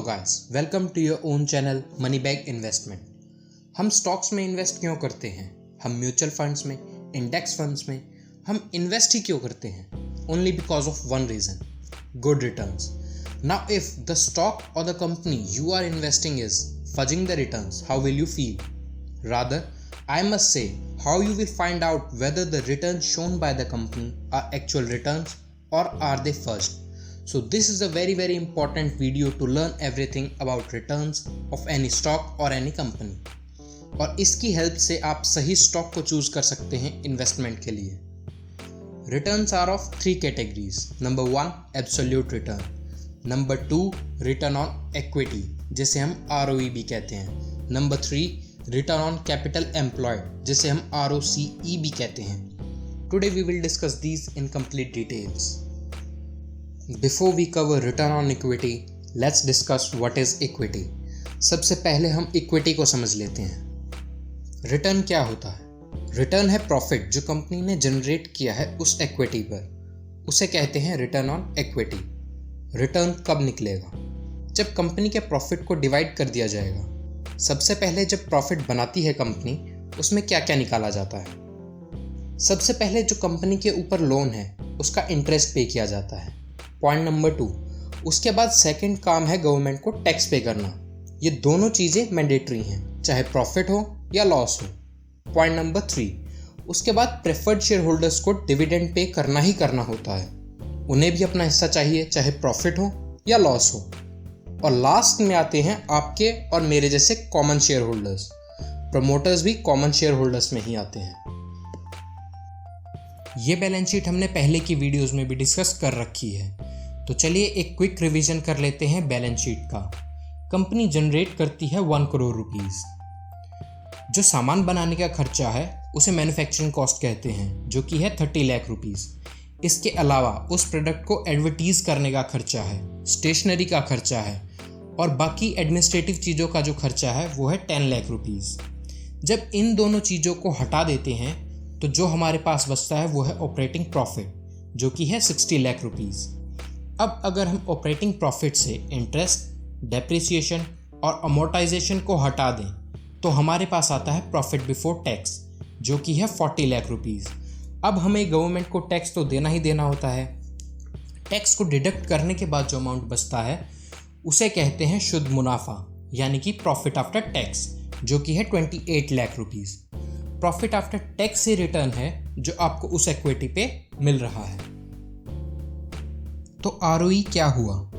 Guys, welcome to your own channel Money Bag Investment. हम stocks में invest क्यों करते हैं? हम म्यूचुअल फंड्स में, इंडेक्स फंड्स में हम इन्वेस्ट ही क्यों करते हैं? Only because of one reason, good returns. Now if the stock और the company you are investing is fudging the returns, how will you feel? Rather, I must say how you will find out whether the returns shown by the company are actual returns or are they fudged. So this is a very important video to learn everything about returns of any stock or any company. और इसकी help से आप सही stock को choose कर सकते हैं investment के लिए। Returns are of 3 categories. Number 1 absolute return, number 2 return on equity जिसे हम ROE भी कहते हैं, number 3 return on capital employed जिसे हम ROCE भी कहते हैं। Today we will discuss these in complete details. Before we cover return on equity, let's discuss what is equity. सबसे पहले हम इक्विटी को समझ लेते हैं। रिटर्न क्या होता है? रिटर्न है प्रॉफिट जो कंपनी ने जनरेट किया है उस इक्विटी पर, उसे कहते हैं रिटर्न ऑन इक्विटी। रिटर्न कब निकलेगा? जब कंपनी के प्रॉफिट को डिवाइड कर दिया जाएगा। सबसे पहले जब प्रॉफिट बनाती है कंपनी, उसमें क्या क्या निकाला जाता है? सबसे पहले जो कंपनी के ऊपर लोन है उसका इंटरेस्ट पे किया जाता है। पॉइंट नंबर 2, उसके बाद सेकंड काम है गवर्नमेंट को टैक्स पे करना। ये दोनों चीज़ें मैंडेटरी हैं, चाहे प्रॉफिट हो या लॉस हो। पॉइंट नंबर 3, उसके बाद प्रेफर्ड शेयर होल्डर्स को डिविडेंड पे करना ही करना होता है। उन्हें भी अपना हिस्सा चाहिए, चाहे प्रॉफिट हो या लॉस हो। और लास्ट में आते हैं आपके और मेरे जैसे कॉमन शेयर होल्डर्स। प्रमोटर्स भी कॉमन शेयर होल्डर्स में ही आते हैं। ये बैलेंस शीट हमने पहले की वीडियोस में भी डिस्कस कर रखी है, तो चलिए एक क्विक रिवीजन कर लेते हैं बैलेंस शीट का। कंपनी जनरेट करती है 1 करोड़ रुपीस। जो सामान बनाने का खर्चा है उसे मैन्युफैक्चरिंग कॉस्ट कहते हैं, जो कि है 30 लाख रुपीस। इसके अलावा उस प्रोडक्ट को एडवर्टीज करने का खर्चा है, स्टेशनरी का खर्चा है, और बाकी एडमिनिस्ट्रेटिव चीज़ों का जो खर्चा है वो है 10 लाख रुपीस। जब इन दोनों चीज़ों को हटा देते हैं तो जो हमारे पास बचता है वो है ऑपरेटिंग प्रॉफिट, जो कि है 60 लाख रुपीस। अब अगर हम ऑपरेटिंग प्रॉफिट से इंटरेस्ट, डेप्रिसिएशन और अमोर्टाइजेशन को हटा दें तो हमारे पास आता है प्रॉफिट बिफोर टैक्स, जो कि है 40 लाख रुपीस। अब हमें गवर्नमेंट को टैक्स तो देना ही देना होता है। टैक्स को डिडक्ट करने के बाद जो अमाउंट बचता है उसे कहते हैं शुद्ध मुनाफा, यानी कि प्रॉफिट आफ्टर टैक्स, जो कि है 28 lakh rupees. Profit after tax से रिटर्न है जो आपको उस इक्विटी पे मिल रहा है। तो ROE क्या हुआ?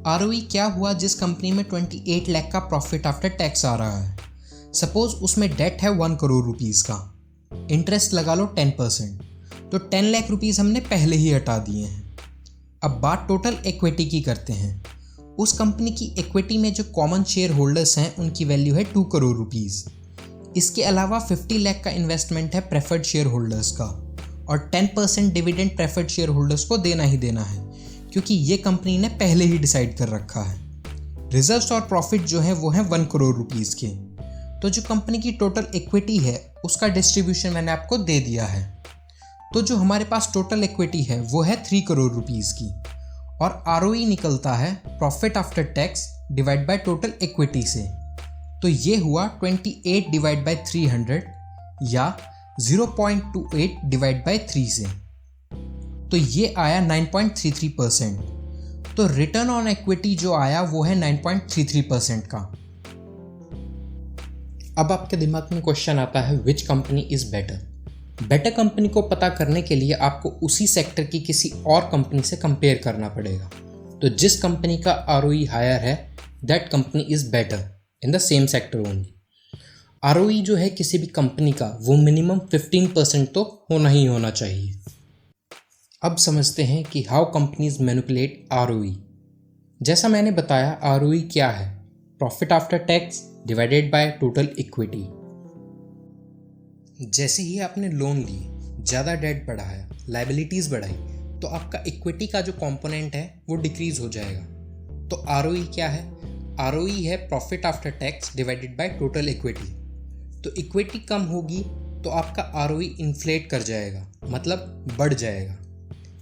ROE क्या हुआ जिस कंपनी में 28 लाख का प्रॉफिट आफ्टर टैक्स आ रहा है? सपोज उसमें डेट है 1 करोड़ रुपीस का, इंटरेस्ट लगा लो 10%, तो 10 लाख रुपीस हमने पहले ही हटा दिए हैं। अब बात टोटल इक्विटी की करते हैं। उस कंपनी की इक्विटी में जो कॉमन शेयर होल्डर्स हैं उनकी वैल्यू है 2 करोड़ रुपीस। इसके अलावा 50 लाख का इन्वेस्टमेंट है प्रेफर्ड शेयर होल्डर्स का, और 10% डिविडेंड प्रेफर्ड शेयर होल्डर्स को देना ही देना है, क्योंकि ये कंपनी ने पहले ही डिसाइड कर रखा है। रिजर्व्स और प्रॉफिट जो है वो है 1 करोड़ रुपीस के। तो जो कंपनी की टोटल इक्विटी है उसका डिस्ट्रीब्यूशन मैंने आपको दे दिया है। तो जो हमारे पास टोटल इक्विटी है वो है 3 करोड़ रुपीस की, और ROE निकलता है profit after tax divide by total equity से। तो ये हुआ 28 डिवाइड बाय 300 या 0.28 डिवाइड बाय 3 से, तो ये आया 9.33%। तो रिटर्न ऑन इक्विटी जो आया वो है 9.33% का। अब आपके दिमाग में क्वेश्चन आता है, which company is better? Better company को पता करने के लिए आपको उसी सेक्टर की किसी और कंपनी से कंपेयर करना पड़ेगा। तो जिस कंपनी का ROE हायर है, that company is better in the same sector only. ROE जो है किसी भी कंपनी का वो मिनिमम 15% तो होना ही होना चाहिए। अब समझते हैं कि हाउ कंपनीज मैनिपुलेट ROE। जैसा मैंने बताया, ROE क्या है? Profit after tax divided by total equity. जैसे ही आपने लोन लिए, ज़्यादा डेट बढ़ाया, लायबिलिटीज़ बढ़ाई, तो आपका इक्विटी का जो कंपोनेंट है वो डिक्रीज हो जाएगा। तो ROE क्या है? ROE है profit after tax divided by total equity. तो इक्विटी कम होगी तो आपका ROE इन्फ्लेट कर जाएगा, मतलब बढ़ जाएगा।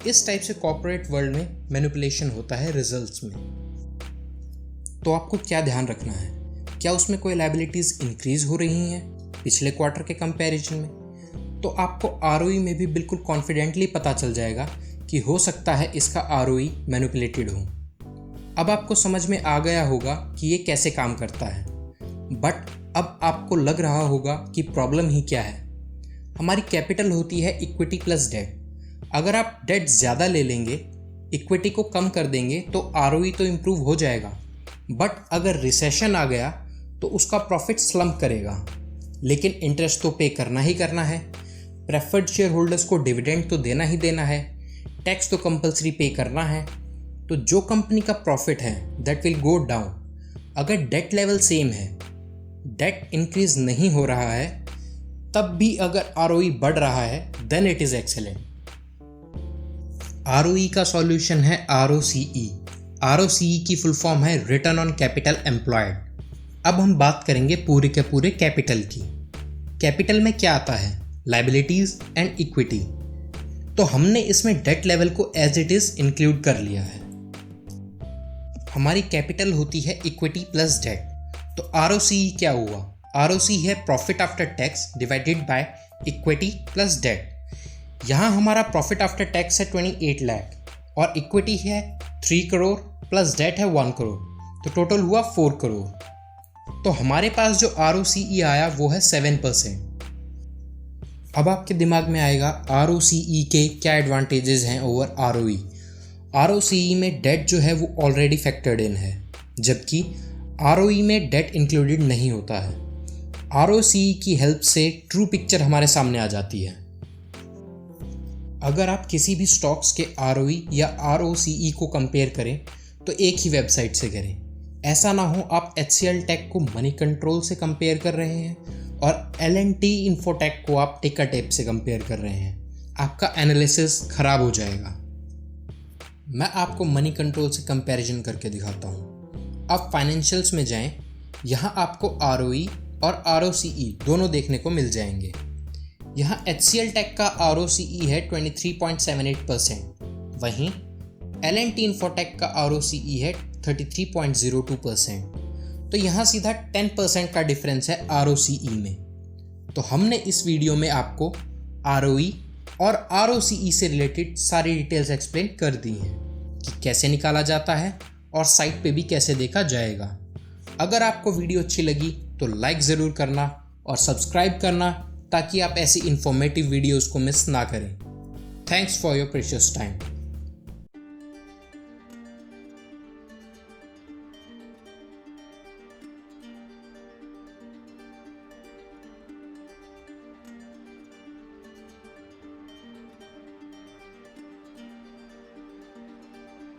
इस टाइप से कॉर्पोरेट वर्ल्ड में मैनिपुलेशन होता है रिजल्ट्स में। तो आपको क्या ध्यान रखना है? क्या उसमें कोई लायबिलिटीज़ इंक्रीज़ हो रही हैं पिछले क्वार्टर के कंपैरिजन में? तो आपको आरओई में भी बिल्कुल कॉन्फिडेंटली पता चल जाएगा कि हो सकता है इसका आरओई मैनिपुलेटेड हो। अब आपको समझ में आ गया होगा कि ये कैसे काम करता है, बट अब आपको लग रहा होगा कि प्रॉब्लम ही क्या है। हमारी कैपिटल होती है इक्विटी प्लस डेट। अगर आप डेट ज़्यादा ले लेंगे, इक्विटी को कम कर देंगे तो आरओई तो इम्प्रूव हो जाएगा, बट अगर रिसेशन आ गया तो उसका प्रॉफिट स्लम्प करेगा। लेकिन इंटरेस्ट तो पे करना ही करना है, प्रेफर्ड शेयर होल्डर्स को डिविडेंड तो देना ही देना है, टैक्स तो कंपलसरी पे करना है। तो जो कंपनी का प्रॉफिट है दैट विल गो डाउन। अगर डेट लेवल सेम है, डेट इंक्रीज नहीं हो रहा है, तब भी अगर आरओई बढ़ रहा है then it is excellent. ROE का सॉल्यूशन है आरओसीई। आरओसीई की फुल फॉर्म है रिटर्न ऑन कैपिटल एम्प्लॉयड। अब हम बात करेंगे पूरे के पूरे कैपिटल की। कैपिटल में क्या आता है? Liabilities and equity. तो हमने इसमें डेट लेवल को एज इट इज इंक्लूड कर लिया है। हमारी कैपिटल होती है इक्विटी प्लस डेट। तो आरओसीई क्या हुआ? आरओसी है profit after tax divided by equity plus debt. यहाँ हमारा प्रॉफिट आफ्टर टैक्स है 28 लाख और इक्विटी है 3 करोड़ प्लस डेट है 1 करोड़, तो टोटल हुआ 4 करोड़। तो हमारे पास जो आरओसीई आया वो है 7%। अब आपके दिमाग में आएगा आरओसीई के क्या एडवांटेजेस हैं ओवर आरओई। आरओसीई में डेट जो है वो ऑलरेडी फैक्टर्ड इन है, जबकि आरओई में डेट इंक्लूडेड नहीं होता है। आरओसीई की हेल्प से ट्रू पिक्चर हमारे सामने आ जाती है। अगर आप किसी भी स्टॉक्स के आरओई या आरओसीई को कंपेयर करें तो एक ही वेबसाइट से करें। ऐसा ना हो आप HCL टेक को मनी कंट्रोल से कंपेयर कर रहे हैं और L&T इन्फोटेक को आप टिकर टेप से कंपेयर कर रहे हैं। आपका एनालिसिस खराब हो जाएगा। मैं आपको मनी कंट्रोल से कंपैरिजन करके दिखाता हूँ। आप फाइनेंशियल्स में जाएं, यहाँ आपको आरओई और आरओसीई दोनों देखने को मिल जाएंगे। यहाँ HCL टेक का ROCE है 23.78%, वहीं L&T इन्फोटेक का ROCE है 33.02%। तो यहाँ सीधा 10% का डिफरेंस है ROCE में। तो हमने इस वीडियो में आपको ROE और ROCE से रिलेटेड सारी डिटेल्स एक्सप्लेन कर दी हैं कि कैसे निकाला जाता है और साइट पे भी कैसे देखा जाएगा। अगर आपको वीडियो अच्छी लगी तो लाइक ज़रूर करना और सब्सक्राइब करना, ताकि आप ऐसी इन्फॉर्मेटिव वीडियोज़ को मिस ना करें। Thanks for your precious time.